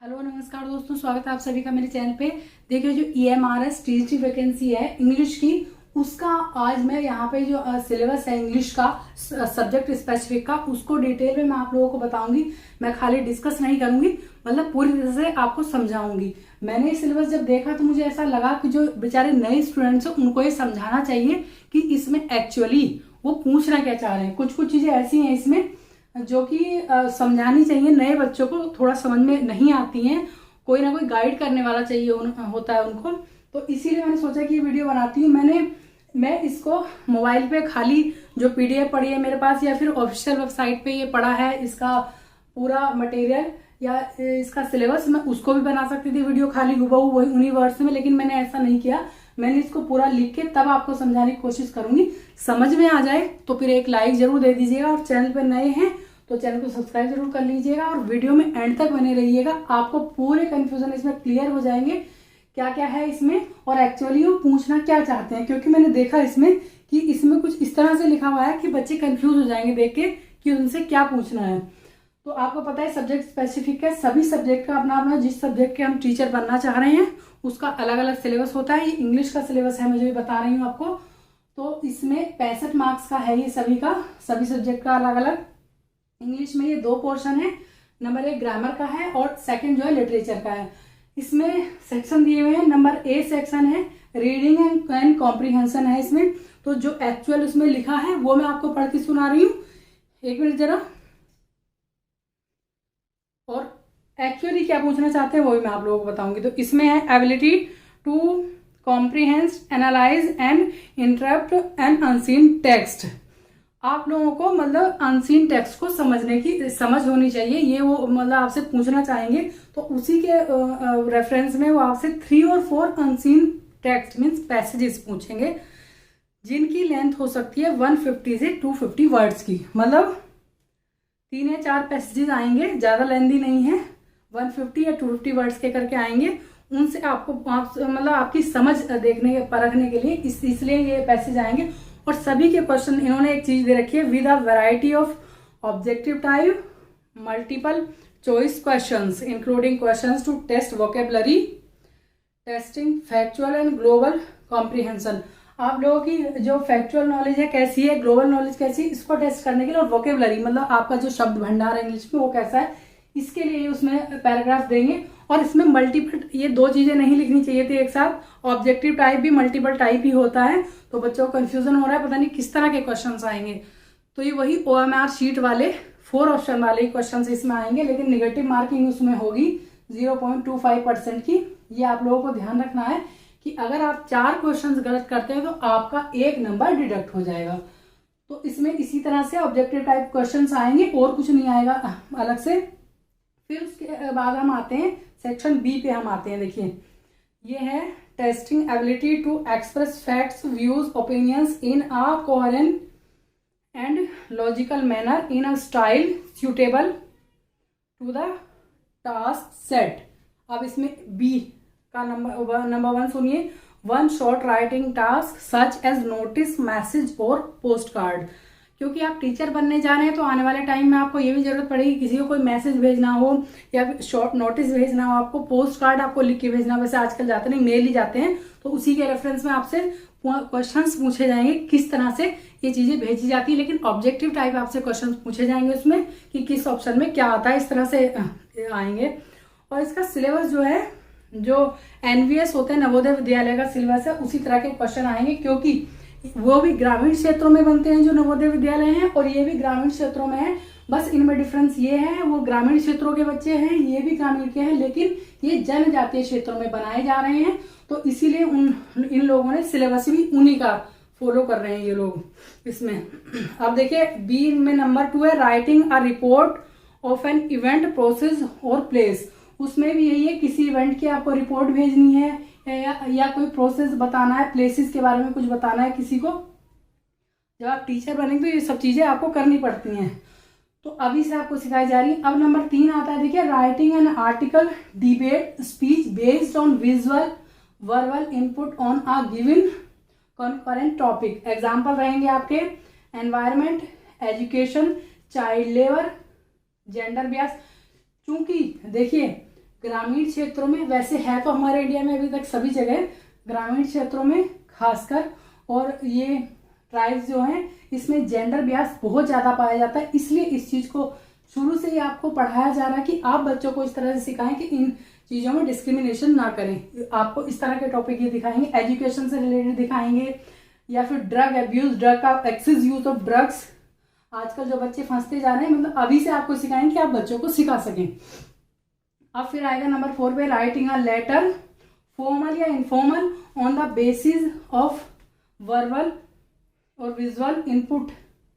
Hello नमस्कार दोस्तों, स्वागत है आप सभी का मेरे चैनल पे। देखिए, जो EMRS टीजी वैकेंसी है इंग्लिश की, उसका आज मैं यहाँ पे जो सिलेबस है इंग्लिश का सब्जेक्ट स्पेसिफिक का, उसको डिटेल में मैं आप लोगों को बताऊंगी। मैं खाली डिस्कस नहीं करूंगी, मतलब पूरी तरह से आपको समझाऊंगी। मैंने ये सिलेबस जब देखा तो मुझे ऐसा लगा कि जो बेचारे नए स्टूडेंट्स हैं उनको ये समझाना चाहिए कि इसमें एक्चुअली वो पूछना क्या चाह रहे हैं। कुछ कुछ चीजें ऐसी हैं इसमें जो कि समझानी चाहिए। नए बच्चों को थोड़ा समझ में नहीं आती हैं, कोई ना कोई गाइड करने वाला चाहिए होता है उनको। तो इसीलिए मैंने सोचा कि ये वीडियो बनाती हूँ। मैं इसको मोबाइल पे खाली जो PDF पड़ी है मेरे पास, या फिर ऑफिशियल वेबसाइट पे ये पड़ा है इसका पूरा मटेरियल या इसका सिलेबस, मैं उसको भी बना सकती थी वीडियो खाली हुबहू वही उन्हीं वर्ड्स में, लेकिन मैंने ऐसा नहीं किया। मैंने इसको पूरा लिख के तब आपको समझाने की कोशिश करूंगी। समझ में आ जाए तो फिर एक लाइक जरूर दे दीजिएगा, और चैनल पर नए हैं तो चैनल को सब्सक्राइब जरूर कर लीजिएगा, और वीडियो में एंड तक बने रहिएगा। आपको पूरे कंफ्यूजन इसमें क्लियर हो जाएंगे क्या क्या है इसमें, और एक्चुअली वो पूछना क्या चाहते हैं। क्योंकि मैंने देखा इसमें कि इसमें कुछ इस तरह से लिखा हुआ है कि बच्चे कंफ्यूज हो जाएंगे देख के कि उनसे क्या पूछना है। तो आपको पता है सब्जेक्ट स्पेसिफिक है, सभी सब्जेक्ट का अपना अपना, जिस सब्जेक्ट के हम टीचर बनना चाह रहे हैं उसका अलग अलग सिलेबस होता है। ये इंग्लिश का सिलेबस है, मैं जो भी बता रही हूँ आपको। तो इसमें 65 मार्क्स का है ये सभी का, सभी सब्जेक्ट का अलग अलग। इंग्लिश में ये 2 पोर्शन है, नंबर 1 ग्रामर का है और सेकंड जो है लिटरेचर का है। इसमें सेक्शन दिए हुए हैं। नंबर A सेक्शन है रीडिंग एंड कॉम्प्रिहेंशन है इसमें। तो जो एक्चुअल उसमें लिखा है वो मैं आपको पढ़ के सुना रही हूँ, एक मिनट जरा। और एक्चुअली क्या पूछना चाहते हैं वो भी मैं आप लोगों को बताऊंगी। तो इसमें है ability to comprehend, analyse and interpret an unseen text. आप लोगों को मतलब अनसीन टेक्स्ट को समझने की समझ होनी चाहिए, ये वो मतलब आपसे पूछना चाहेंगे। तो उसी के रेफरेंस में वो आपसे 3 और 4 अनसीन टेक्स्ट मीन्स पैसेजेस पूछेंगे, जिनकी लेंथ हो सकती है 150 से 250 वर्ड्स की। मतलब 3 या 4 पैसेजेस आएंगे, ज्यादा लेंथी नहीं है, 150 या 250 वर्ड्स के करके आएंगे। उनसे आपको मतलब आपकी समझ देखने परखने के लिए इसलिए ये पैसेज आएंगे। और सभी के क्वेश्चन इन्होंने एक चीज दे रखी है, with a variety of objective type multiple choice questions including questions to test vocabulary, testing factual and global comprehension. आप लोगों की जो फैक्चुअल नॉलेज है कैसी है, ग्लोबल नॉलेज कैसी है, इसको टेस्ट करने के लिए, और वोकेबलरी मतलब आपका जो शब्द भंडार है इंग्लिश में वो कैसा है, इसके लिए उसमें पैराग्राफ देंगे। और इसमें मल्टीपल, ये 2 चीजें नहीं लिखनी चाहिए थी एक साथ। ऑब्जेक्टिव टाइप भी मल्टीपल टाइप ही होता है, तो बच्चों को कंफ्यूजन हो रहा है, पता नहीं किस तरह के क्वेश्चंस आएंगे। तो ये वही OMR शीट वाले 4 ऑप्शन वाले क्वेश्चन इसमें आएंगे, लेकिन निगेटिव मार्किंग उसमें होगी 0.25% की। ये आप लोगों को ध्यान रखना है कि अगर आप 4 क्वेश्चन गलत करते हैं तो आपका 1 नंबर डिडक्ट हो जाएगा। तो इसमें इसी तरह से ऑब्जेक्टिव टाइप क्वेश्चन आएंगे, और कुछ नहीं आएगा अलग से। फिर उसके बाद हम आते हैं सेक्शन B पे, हम आते हैं। देखिए, ये है testing ability to express facts, views, opinions in a coherent and logical manner in a style suitable to the task set. अब इसमें B का नंबर 1 सुनिए, 1 short writing task such as notice, message और पोस्ट कार्ड। क्योंकि आप teacher बनने जा रहे हैं तो आने वाले टाइम में आपको ये भी जरूरत पड़ेगी, किसी को कोई मैसेज भेजना हो या शॉर्ट नोटिस भेजना हो, आपको पोस्ट कार्ड आपको लिख के भेजना। वैसे आजकल जाते नहीं, मेल ही जाते हैं, तो उसी के रेफरेंस में आपसे क्वेश्चंस पूछे जाएंगे किस तरह से ये चीजें भेजी जाती है। लेकिन ऑब्जेक्टिव टाइप आपसे क्वेश्चन पूछे जाएंगे उसमें कि किस ऑप्शन में क्या आता है, इस तरह से आएंगे। और इसका सिलेबस जो है, जो NVS होते हैं नवोदय विद्यालय का सिलेबस है, उसी तरह के क्वेश्चन आएंगे। क्योंकि वो भी ग्रामीण क्षेत्रों में बनते हैं जो नवोदय विद्यालय हैं, और ये भी ग्रामीण क्षेत्रों में है। बस इनमें डिफरेंस ये है, वो ग्रामीण क्षेत्रों के बच्चे हैं, ये भी ग्रामीण के हैं, लेकिन ये जनजातीय क्षेत्रों में बनाए जा रहे हैं। तो इसीलिए इन लोगों ने सिलेबस भी उन्हीं का फॉलो कर रहे हैं ये लोग इसमें। अब देखिए B में नंबर 2 है writing a report of an event, process और प्लेस। उसमें भी यही है, किसी इवेंट की आपको रिपोर्ट भेजनी है या कोई प्रोसेस बताना है, प्लेसेस के बारे में कुछ बताना है किसी को। जब आप टीचर बनेंगे तो ये सब चीजें आपको करनी पड़ती हैं, तो अभी से आपको सिखाई जा रही है। अब नंबर 3 आता है, देखिए writing an article, debate, speech based on visual verbal input on a given concurrent topic. Example रहेंगे आपके environment, education, child labour, gender Beas. चूंकि देखिए ग्रामीण क्षेत्रों में, वैसे है तो हमारे इंडिया में अभी तक सभी जगह, ग्रामीण क्षेत्रों में खासकर, और ये ट्राइब्स जो हैं इसमें जेंडर बियास बहुत ज़्यादा पाया जाता है। इसलिए इस चीज़ को शुरू से ही आपको पढ़ाया जा रहा है कि आप बच्चों को इस तरह से सिखाएं कि इन चीज़ों में डिस्क्रिमिनेशन ना करें। आपको इस तरह के टॉपिक ये दिखाएंगे, एजुकेशन से रिलेटेड दिखाएंगे, या फिर ड्रग एब्यूज, ड्रग का एक्सेस यूज ऑफ ड्रग्स। आजकल जो बच्चे फंसते जा रहे हैं, मतलब अभी से आपको सिखाएंगे कि आप बच्चों को सिखा सकें। अब फिर आएगा नंबर 4 पे, राइटिंग अ लेटर फॉर्मल या informal on the basis of verbal और विजुअल इनपुट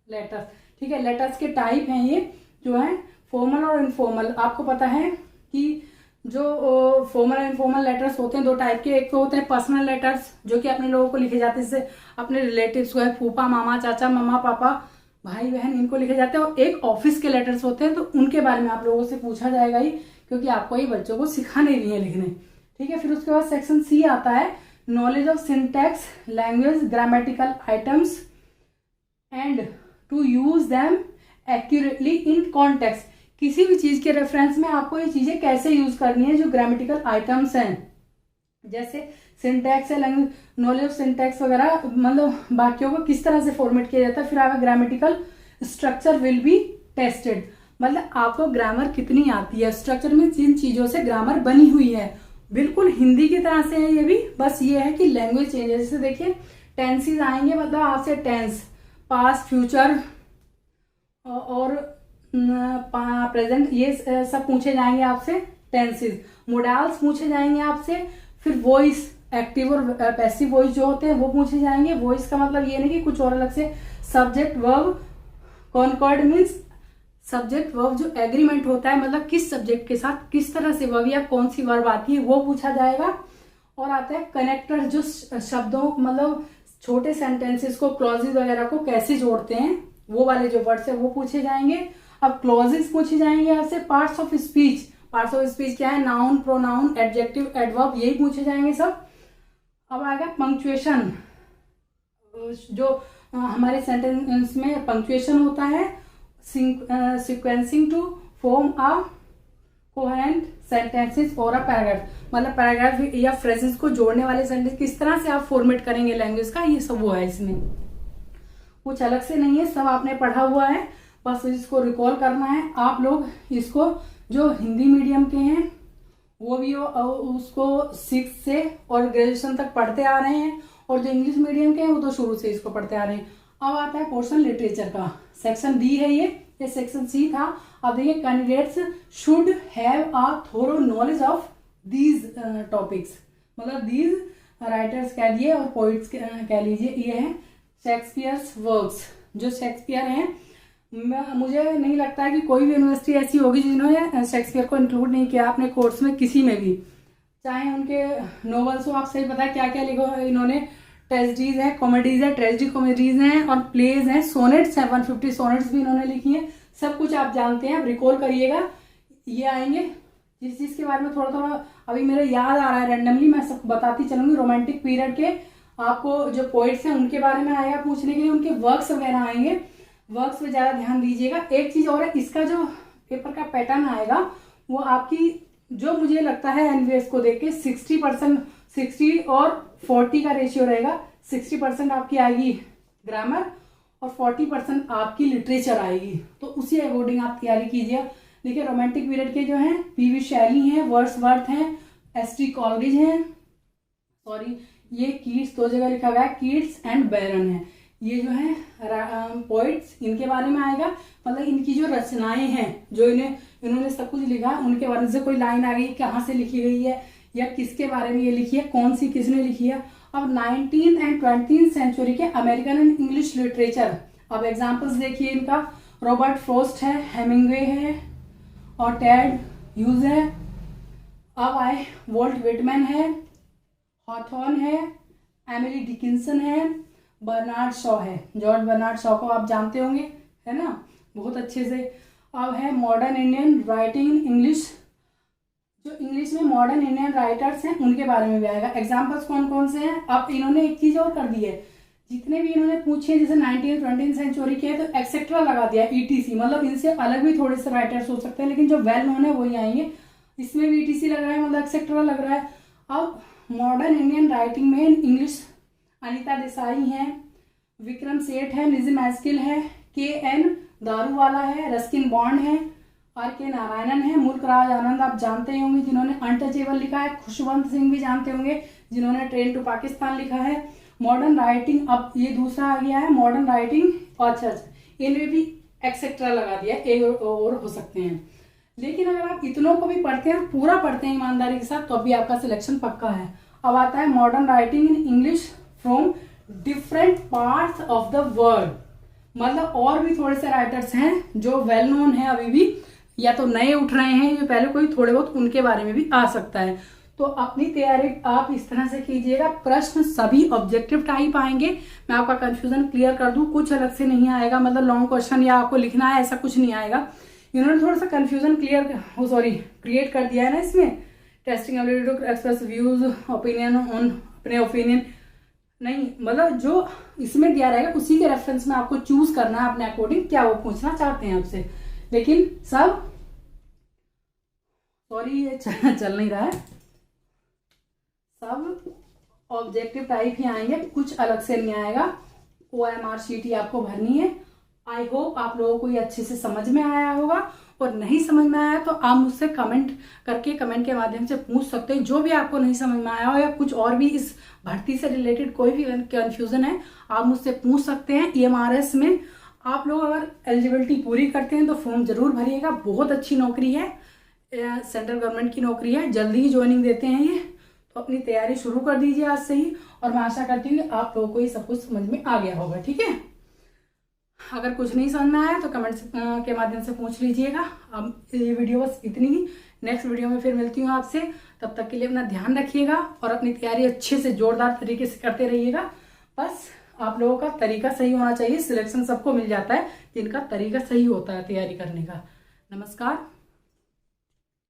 लेटर्स। ठीक है, लेटर्स के टाइप हैं ये जो है फॉर्मल और इनफॉर्मल। आपको पता है कि जो फॉर्मल और इनफॉर्मल लेटर्स होते हैं दो टाइप के, एक तो होते हैं पर्सनल लेटर्स जो कि अपने लोगों को लिखे जाते हैं, जैसे अपने रिलेटिव्स को है, फूफा मामा चाचा मम्मा पापा भाई बहन, इनको लिखे जाते हैं। और एक ऑफिस के लेटर्स होते हैं, तो उनके बारे में आप लोगों से पूछा जाएगा ही, क्योंकि आपको ये बच्चों को सिखाने नहीं है लिखने। ठीक है, फिर उसके बाद सेक्शन सी आता है, knowledge of syntax, language, grammatical items and to use them accurately in context. किसी भी चीज के रेफरेंस में आपको ये चीजें कैसे यूज करनी है, जो ग्रामेटिकल आइटम्स हैं, जैसे सिंटैक्स है, लैंग्वेज, नॉलेज ऑफ सिंटैक्स वगैरह, मतलब वाक्यों को किस तरह से फॉर्मेट किया जाता है। फिर आगे grammatical structure will be tested, मतलब आपको ग्रामर कितनी आती है, स्ट्रक्चर में जिन चीजों से ग्रामर बनी हुई है, बिल्कुल हिंदी की तरह से है ये भी, बस ये है कि लैंग्वेज चेंज है। जैसे देखिए टेंसेस आएंगे, मतलब आपसे टेंस, पास्ट, फ्यूचर और प्रेजेंट, ये सब पूछे जाएंगे आपसे, टेंसेस। मोडाल्स पूछे जाएंगे आपसे। फिर वॉइस, एक्टिव और पैसिव वॉइस जो होते हैं वो पूछे जाएंगे। वॉइस का मतलब ये नहीं कि कुछ और अलग से। Subject verb, concord means subject verb जो एग्रीमेंट होता है, मतलब किस सब्जेक्ट के साथ किस तरह से वर्ब या कौन सी वर्ब आती है, वो पूछा जाएगा। और आता है कनेक्टर, जो शब्दों, मतलब छोटे सेंटेंसेस को, क्लॉजेज वगैरह को कैसे जोड़ते हैं, वो वाले जो वर्ड्स है वो पूछे जाएंगे। अब क्लॉजेज पूछे जाएंगे आपसे। Parts of speech, parts of speech क्या है, नाउन, प्रोनाउन, एडजेक्टिव, एडवर्ब, यही पूछे जाएंगे सब। अब आएगा पंक्चुएशन, जो हमारे सेंटेंस में पंक्चुएशन होता है, sequencing to form a coherent sentences और अ पैराग्राफ, मतलब पैराग्राफ या फ्रेजेस को जोड़ने वाले सेंटेंस किस तरह से आप फॉर्मेट करेंगे लैंग्वेज का, ये सब वो है। इसमें कुछ अलग से नहीं है, सब आपने पढ़ा हुआ है, बस इसको रिकॉल करना है। आप लोग इसको, जो हिंदी मीडियम के हैं वो भी उसको 6 से और ग्रेजुएशन तक पढ़ते आ रहे हैं, और जो इंग्लिश मीडियम के हैं वो तो शुरू से इसको पढ़ते आ रहे हैं। अब आता है पोर्शन लिटरेचर का, सेक्शन डी है ये सेक्शन सी था। अब देखिए, candidates should have a thorough knowledge of these topics, मतलब दीज राइटर्स कह दिए और पोइट्स कह लीजिए। ये है शेक्सपियर्स वर्क्स, जो शेक्सपियर हैं। मुझे नहीं लगता है कि कोई भी यूनिवर्सिटी ऐसी होगी जिन्होंने शेक्सपियर को इंक्लूड नहीं किया अपने कोर्स में, किसी में भी, चाहे उनके नॉवेल्स हो। आप सही पता है क्या क्या लिखा है इन्होंने, ट्रेजेडीज है, कॉमेडीज है, ट्रेजेडी कॉमेडीज हैं, और प्लेज हैं, सोनेट्स हैं, 150 सोनेट्स भी इन्होंने लिखी है। सब कुछ आप जानते हैं, आप रिकॉल करिएगा। ये आएंगे, जिस चीज के बारे में थोड़ा थोड़ा अभी मेरे याद आ रहा है रैंडमली, मैं सब बताती चलूंगी। रोमांटिक पीरियड के आपको जो पोइट्स हैं उनके बारे में आएगा पूछने के लिए, उनके वर्क्स वगैरह आएंगे, वर्क्स पे ज्यादा ध्यान दीजिएगा। एक चीज और है, इसका जो पेपर का पैटर्न आएगा वो आपकी, जो मुझे लगता है एनवीएस को देख के 60% 60 और 40 का रेशियो रहेगा। 60% आपकी आएगी ग्रामर और 40% आपकी लिटरेचर आएगी, तो उसी अकॉर्डिंग आप तैयारी कीजिए। देखिए, रोमांटिक पीरियड के जो हैं पीवी शैली हैं, वर्ड्सवर्थ हैं, एसटी कॉलरिज हैं, सॉरी ये कीट्स, दो जगह लिखा हुआ है, कीट्स एंड बैरन है। ये जो है पोइट्स, इनके बारे में आएगा, मतलब इनकी जो रचनाएं हैं, जो इन्होंने सब कुछ लिखा, उनके बारे में से कोई लाइन आ गई, कहाँ से लिखी गई है या किसके बारे में ये लिखी है, कौन सी किसने लिखी है। अब 19th एंड 20th सेंचुरी के अमेरिकन एंड इंग्लिश लिटरेचर, अब एग्जाम्पल्स देखिए इनका, रॉबर्ट फ्रॉस्ट है, हेमिंग्वे है और टेड ह्यूज है। अब आए वॉल्ट विटमैन है, हॉथॉर्न है, एमिली डिकिंसन है, बर्नार्ड शॉ है। जॉर्ज बर्नार्ड शॉ को आप जानते होंगे, है ना, बहुत अच्छे से। अब है modern Indian writing in English, जो इंग्लिश में मॉडर्न इंडियन राइटर्स हैं उनके बारे में भी आएगा। एग्जाम्पल्स कौन कौन से हैं। अब इन्होंने एक चीज और कर दी है, जितने भी इन्होंने पूछे जैसे 19th 20th सेंचुरी के, तो एक्सेट्रा लगा दिया, ETC, मतलब इनसे अलग भी थोड़े से राइटर्स हो सकते हैं, लेकिन जो वेल नोन है वही आएंगे। इसमें VTC लग रहा है, मतलब एक्सेट्रा लग रहा है। अब मॉडर्न इंडियन राइटिंग में इंग्लिश अनीता देसाई है, विक्रम सेठ है, निजी मैस्किल है, KN दारूवाला है, रस्किन बॉन्ड है, RK नारायणन है, मुल्क राज आनंद आप जानते ही होंगे जिन्होंने अनटचेबल लिखा है, खुशवंत सिंह भी जानते होंगे जिन्होंने ट्रेन टू पाकिस्तान लिखा है। मॉडर्न राइटिंग, अब ये दूसरा आ गया है मॉडर्न राइटिंग, अच्छा इनमें भी एक्सेट्रा लगा दिया, एक और हो सकते हैं। लेकिन अगर आप इतनों को भी पढ़ते हैं, पूरा पढ़ते हैं ईमानदारी के साथ, तो अभी आपका सिलेक्शन पक्का है। अब आता है modern writing in English from different parts of the world, मतलब और भी थोड़े से राइटर्स हैं जो वेल नोन है अभी भी, या तो नए उठ रहे हैं या पहले कोई थोड़े बहुत, उनके बारे में भी आ सकता है। तो अपनी तैयारी आप इस तरह से कीजिएगा। प्रश्न सभी ऑब्जेक्टिव टाइप आएंगे। मैं आपका कंफ्यूजन क्लियर कर दूं, कुछ अलग से नहीं आएगा, मतलब लॉन्ग क्वेश्चन या आपको लिखना है ऐसा कुछ नहीं आएगा। इन्होंने थोड़ा सा कंफ्यूजन क्रिएट कर दिया है ना इसमें, testing ability to express views, opinion on, अपने ओपिनियन नहीं, मतलब जो इसमें दिया रहेगा उसी के रेफरेंस में आपको चूज करना है अपने अकॉर्डिंग क्या वो पूछना चाहते हैं आपसे। लेकिन सब ये चल नहीं रहा है, सब ऑब्जेक्टिव टाइप ही आएंगे, कुछ अलग से नहीं आएगा। OMR शीट ही आपको भरनी है। आई होप आप लोगों को ये अच्छे से समझ में आया होगा, और नहीं समझ में आया तो आप मुझसे कमेंट के माध्यम से पूछ सकते हैं। जो भी आपको नहीं समझ में आया हो या कुछ और भी इस भर्ती से रिलेटेड कोई भी कंफ्यूजन है, आप मुझसे पूछ सकते हैं। EMRS में आप लोग अगर एलिजिबिलिटी पूरी करते हैं तो फॉर्म जरूर भरिएगा। बहुत अच्छी नौकरी है, सेंट्रल गवर्नमेंट की नौकरी है, जल्दी ही ज्वाइनिंग देते हैं ये, तो अपनी तैयारी शुरू कर दीजिए आज से ही। और मैं आशा करती हूँ कि आप लोगों को ये सब कुछ समझ में आ गया होगा। ठीक है, अगर कुछ नहीं समझ में आया तो कमेंट के माध्यम से पूछ लीजिएगा। अब ये वीडियो बस इतनी ही, नेक्स्ट वीडियो में फिर मिलती हूँ आपसे। तब तक के लिए अपना ध्यान रखिएगा और अपनी तैयारी अच्छे से जोरदार तरीके से करते रहिएगा। बस आप लोगों का तरीका सही होना चाहिए। सिलेक्शन सबको मिल जाता है जिनका तरीका सही होता है तैयारी करने का। नमस्कार।